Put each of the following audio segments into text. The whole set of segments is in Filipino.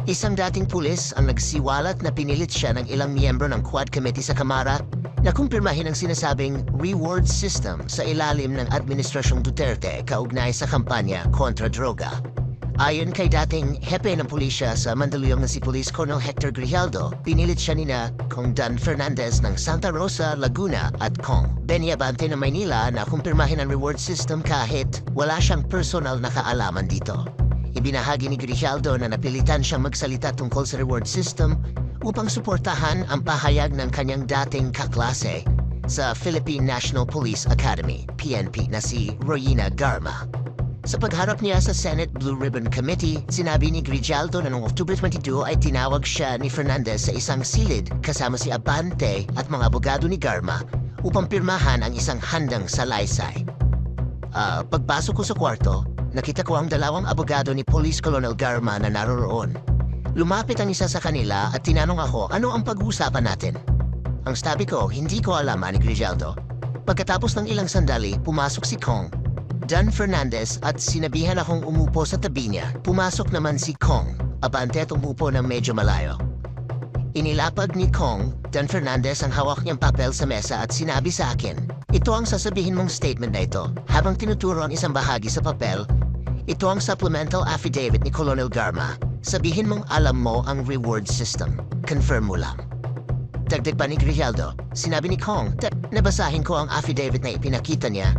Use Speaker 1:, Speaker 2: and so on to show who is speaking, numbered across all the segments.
Speaker 1: Isang dating pulis ang nagsiwalat na pinilit siya ng ilang miyembro ng Quad Committee sa Kamara na kumpirmahin ang sinasabing reward system sa ilalim ng Administrasyong Duterte kaugnay sa kampanya kontra droga. Ayon kay dating hepe ng pulisya sa Mandaluyong na si Police Colonel Hector Grijaldo, pinilit siya nina Kong Dan Fernandez ng Santa Rosa, Laguna at Kong Benny Abante ng Maynila na kumpirmahin ang reward system kahit wala siyang personal na kaalaman dito. Ibinahagi ni Grijaldo na napilitan siyang magsalita tungkol sa reward system upang suportahan ang pahayag ng kanyang dating kaklase sa Philippine National Police Academy, PNP, na si Royina Garma. Sa pagharap niya sa Senate Blue Ribbon Committee, sinabi ni Grijaldo na noong October 22 ay tinawag siya ni Fernandez sa isang silid kasama si Abante at mga abogado ni Garma upang pirmahan ang isang handang salaysay. Pagpasok ko sa kwarto, nakita ko ang dalawang abogado ni Police Colonel Garma na naroroon. Lumapit ang isa sa kanila at tinanong ako ano ang pag-uusapan natin. Ang sabi ko, hindi ko alam, ni Grijaldo. Pagkatapos ng ilang sandali, pumasok si Kong Dan Fernandez at sinabihan akong umupo sa tabi niya. Pumasok naman si Kong Abante at umupo ng medyo malayo. Inilapag ni Kong Dan Fernandez ang hawak niyang papel sa mesa at sinabi sa akin, ito ang sasabihin mong statement na ito. Habang tinuturo ang isang bahagi sa papel, ito ang supplemental affidavit ni Colonel Garma. Sabihin mong alam mo ang reward system. Confirm mo lang. Dagdag pa ni Grijaldo, sinabi ni Kong, nabasahin ko ang affidavit na ipinakita niya.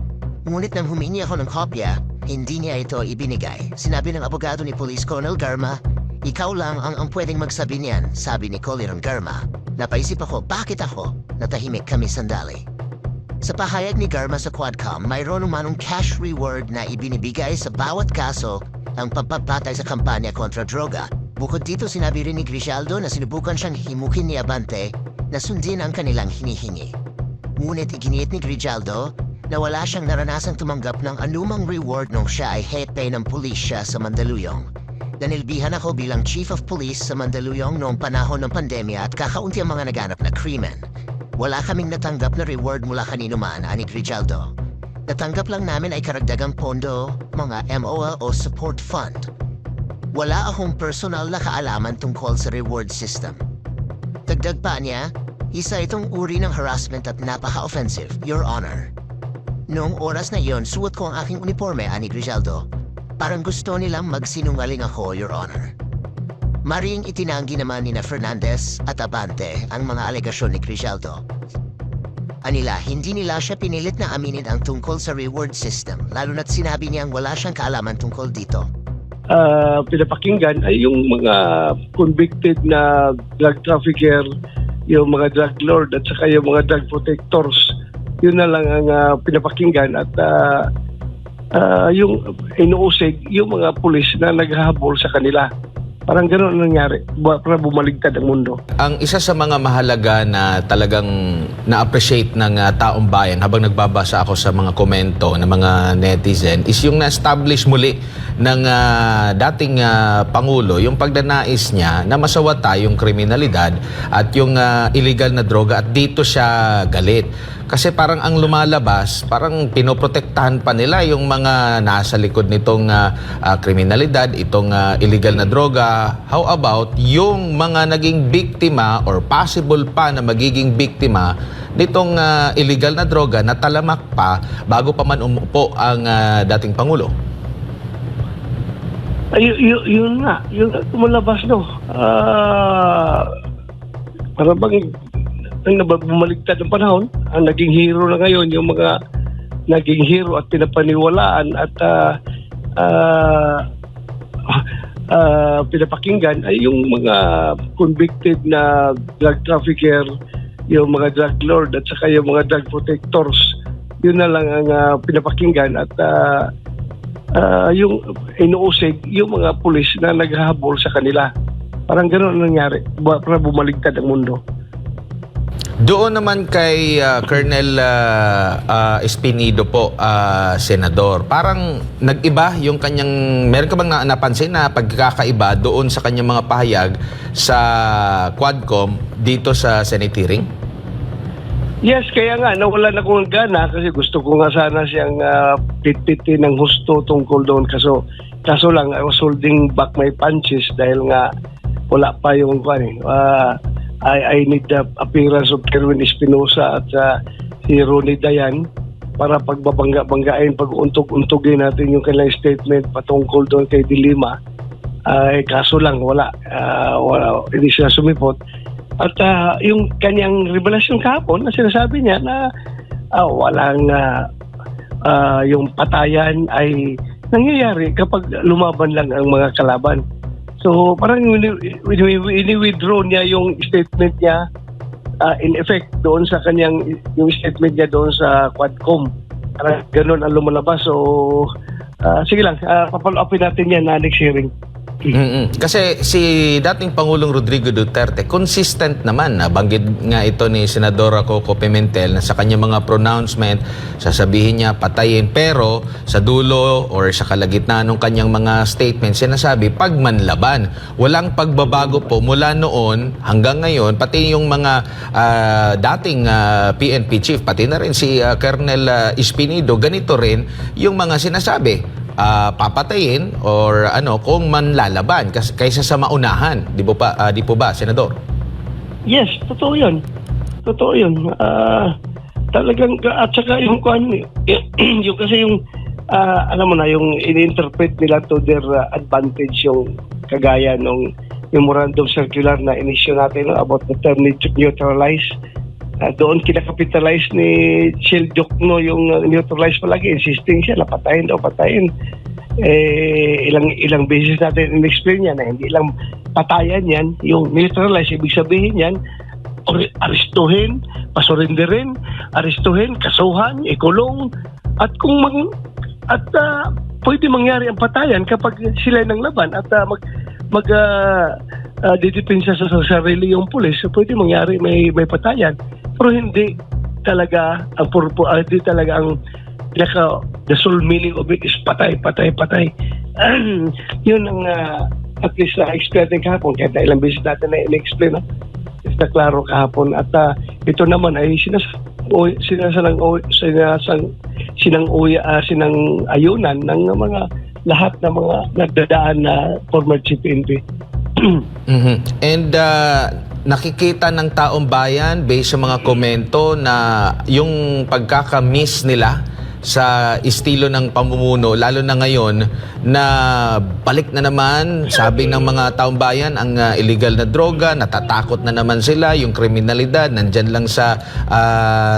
Speaker 1: Ngunit nang humingi ako ng kopya, hindi niya ito ibinigay. Sinabi ng abogado ni Police Colonel Garma, ikaw lang ang pwedeng magsabi niyan, sabi ni Colonel Garma. Napaisip ako, bakit ako? Natahimik kami sandali. Sa pahayag ni Garma sa Quadcom, mayroon umanong cash reward na ibinibigay sa bawat kaso ang pagpapatay sa kampanya kontra droga. Bukod dito, sinabi rin ni Grijaldo na sinubukan siyang himukin ni Abante na sundin ang kanilang hinihingi. Ngunit iginiit ni Grijaldo na wala siyang naranasang tumanggap ng anumang reward nung siya ay hepe ng pulisya sa Mandaluyong. Nanilbihan ako bilang Chief of Police sa Mandaluyong noong panahon ng pandemya at kakaunti ang mga naganap na krimen. Wala kaming natanggap na reward mula kanino man, ni Grijaldo. Natanggap lang namin ay karagdagang pondo, mga MOA o support fund. Wala akong personal na kaalaman tungkol sa reward system. Dagdag pa niya, isa itong uri ng harassment at napaka-offensive, Your Honor. Noong oras na iyon, suot ko ang aking uniforme, ni Grijaldo. Parang gusto nilang magsinungaling ako, Your Honor. Maring itinanggi naman ni Fernandez at Abante ang mga alegasyon ni Grijaldo. Anila, hindi nila siya pinilit na aminin ang tungkol sa reward system, lalo na't sinabi niyang wala siyang kaalaman tungkol dito.
Speaker 2: Pinapakinggan ay yung mga convicted na drug trafficker, yung mga drug lord at saka yung mga drug protectors. Yun na lang ang pinapakinggan at yung inuusig yung mga pulis na naghahabol sa kanila. Parang gano'n ang nangyari para bumaligtad ang mundo.
Speaker 3: Ang isa sa mga mahalaga na talagang na-appreciate ng taong bayan habang nagbabasa ako sa mga komento ng mga netizen is yung na-establish muli ng dating Pangulo yung pagdanais niya na masawata yung kriminalidad at yung illegal na droga at dito siya galit. Kasi parang ang lumalabas, parang pinoprotektahan pa nila yung mga nasa likod nitong kriminalidad, itong illegal na droga. How about yung mga naging biktima or possible pa na magiging biktima nitong illegal na droga na talamak pa bago pa man umupo ang dating Pangulo?
Speaker 2: Yun nga, yung lumalabas, no? Parang bang nang bumaligtad ng panahon, ang naging hero na ngayon, yung mga naging hero at pinapaniwalaan at pinapakinggan ay yung mga convicted na drug trafficker, yung mga drug lord at saka yung mga drug protectors. Yun na lang ang pinapakinggan at yung inuusig yung mga pulis na naghahabol sa kanila. Parang gano'n ang nangyari para bumaligtad ang mundo.
Speaker 3: Doon naman kay Colonel Espinido po, Senador, parang nag-iba yung kanyang, meron ka bang napansin na pagkakaiba doon sa kanyang mga pahayag sa Quadcom dito sa Senate hearing?
Speaker 2: Yes, kaya nga, nawalan akong gana kasi gusto ko nga sana siyang pitpitin ng husto tungkol doon. Kaso lang, I was holding back my punches dahil nga wala pa yung I need the appearance of Kerwin Espinosa at si Ronnie Dayan para pagbabangga-banggain, pag-untog-untogin natin yung kanilang statement patungkol doon kay Dilima. Kaso lang, wala, hindi sila sumipot. At yung kanyang revelasyon kahapon na sinasabi niya na walang yung patayan ay nangyayari kapag lumaban lang ang mga kalaban. So parang ini-withdraw niya yung statement niya in effect doon sa kanyang, yung statement niya doon sa Quadcom. Parang ganun ang lumalabas. So sige lang, papalo upin natin yan na next hearing.
Speaker 3: Kasi si dating Pangulong Rodrigo Duterte, consistent naman, nabanggit nga ito ni Senadora Coco Pimentel na sa kanyang mga pronouncement, sasabihin niya patayin, pero sa dulo or sa kalagitnaan ng kanyang mga statements, sinasabi pagmanlaban. Walang pagbabago po mula noon hanggang ngayon, pati yung mga dating PNP chief, pati na rin si Colonel Espinido, ganito rin yung mga sinasabi. Papatayin or kung manlalaban kaysa sa maunahan, di po ba, Senador?
Speaker 2: Yes, totoo 'yun. Totoo 'yun. Talagang at saka yung yung kasi yung alam mo na yung in-interpret nila to their advantage, yung kagaya nung memorandum circular na inisyu natin about the term neutralize. Doon kinakapitalize ni Shell Jokno yung neutralize palagi, insisting siya na patayin. Ilang beses natin in-explain yan na hindi lang patayan yan, yung neutralize, ibig sabihin yan, aristuhin, pasurinderin, kasuhan, ikulong, at pwede mangyari ang patayan kapag sila ng laban at didepensa sa sarili yung pulis, pwede mangyari may patayan. Pero hindi talaga hindi talaga ang the sole meaning of it is patay. Yun ang at least explain natin kahapon, kahit na ilang beses natin na in-explain is na klaro kahapon. At ito naman ay sinang-ayunan ng mga lahat ng mga nagdadaan na former chief PNP.
Speaker 3: And nakikita ng taong bayan based sa mga komento na yung pagkakamiss nila sa estilo ng pamumuno, lalo na ngayon na balik na naman, sabi ng mga taong bayan, ang illegal na droga, natatakot na naman sila, yung kriminalidad nandyan lang sa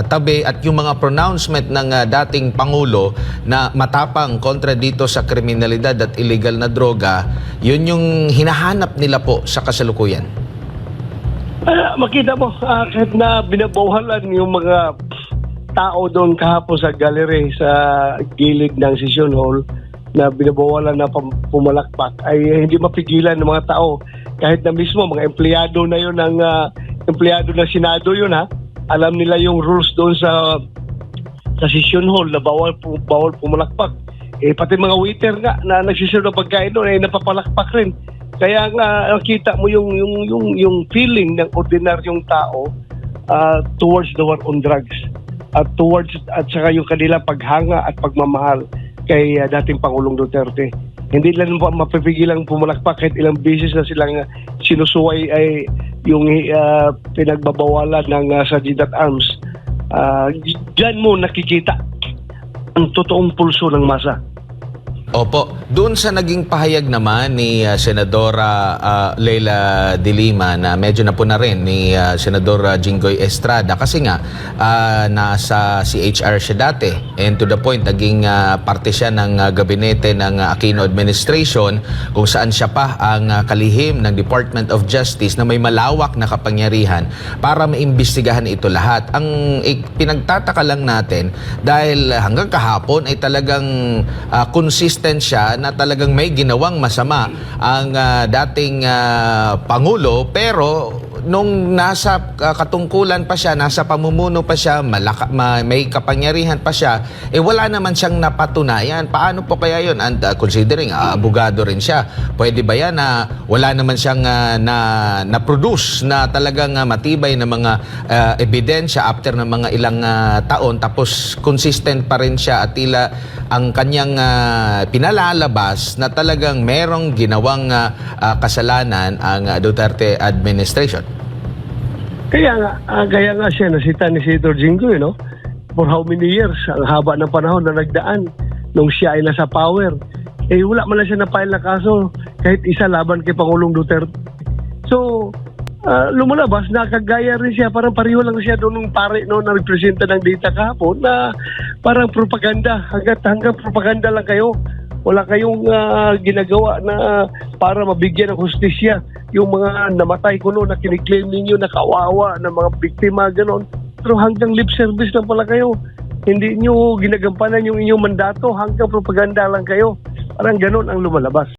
Speaker 3: tabi, at yung mga pronouncement ng dating Pangulo na matapang kontra dito sa kriminalidad at illegal na droga, yun yung hinahanap nila po sa kasalukuyan.
Speaker 2: Makita mo, kahit na binabawalan yung mga tao doon kahapon sa gallery sa gilid ng session hall na binabawalan na pumalakpak, ay hindi mapigilan ng mga tao. Kahit na mismo mga empleyado na yun ng empleyado ng Senado yun, alam nila yung rules doon sa session hall na bawal pumalakpak. Pati mga waiter nga na nagsiserve ng pagkain doon ay napapalakpak rin. Kaya nga nakita mo yung feeling ng ordinaryong tao towards the war on drugs, at saka yung kanilang paghanga at pagmamahal kay dating Pangulong Duterte. Hindi lang mapipigilang pumalakpak kahit ilang beses na silang sinusuway ay yung pinagbabawalan ng Sergeant at Arms. Diyan mo nakikita ang totoong pulso ng masa.
Speaker 3: Opo. Doon sa naging pahayag naman ni Senadora Leila de Lima na medyo na po na rin ni Senador Jinggoy Estrada, kasi nga nasa CHR siya dati, and to the point naging parte siya ng gabinete ng Aquino administration kung saan siya pa ang kalihim ng Department of Justice na may malawak na kapangyarihan para maimbestigahan ito lahat. Ang pinagtataka lang natin, dahil hanggang kahapon ay talagang consistent siya na talagang may ginawang masama ang dating Pangulo, pero nung nasa katungkulan pa siya, nasa pamumuno pa siya, may kapangyarihan pa siya, wala naman siyang napatunayan. Paano po kaya yun? And considering abogado rin siya, pwede ba yan na wala naman siyang na-produce na talagang matibay na mga ebidensya after ng mga ilang taon, tapos consistent pa rin siya at tila ang kanyang pinalalabas na talagang merong ginawang kasalanan ang Duterte administration?
Speaker 2: Kaya nga siya nasita ni Senator Jinggoy, no? For how many years? Ang haba ng panahon na nagdaan nung siya ay nasa power. Wala man lang siya na-file na kaso kahit isa laban kay Pangulong Duterte. So, lumalabas, nakagaya rin siya. Parang pareho lang siya doon nung pare no, na representa ng data kahapon na parang propaganda. Hanggang propaganda lang kayo. Wala kayong ginagawa na para mabigyan ng hustisya yung mga namatay ko noon na kiniklaim ninyo na kawawa ng mga biktima, gano'n. Pero hanggang lip service lang pala kayo. Hindi nyo ginagampanan yung inyong mandato, hanggang propaganda lang kayo. Parang gano'n ang lumalabas.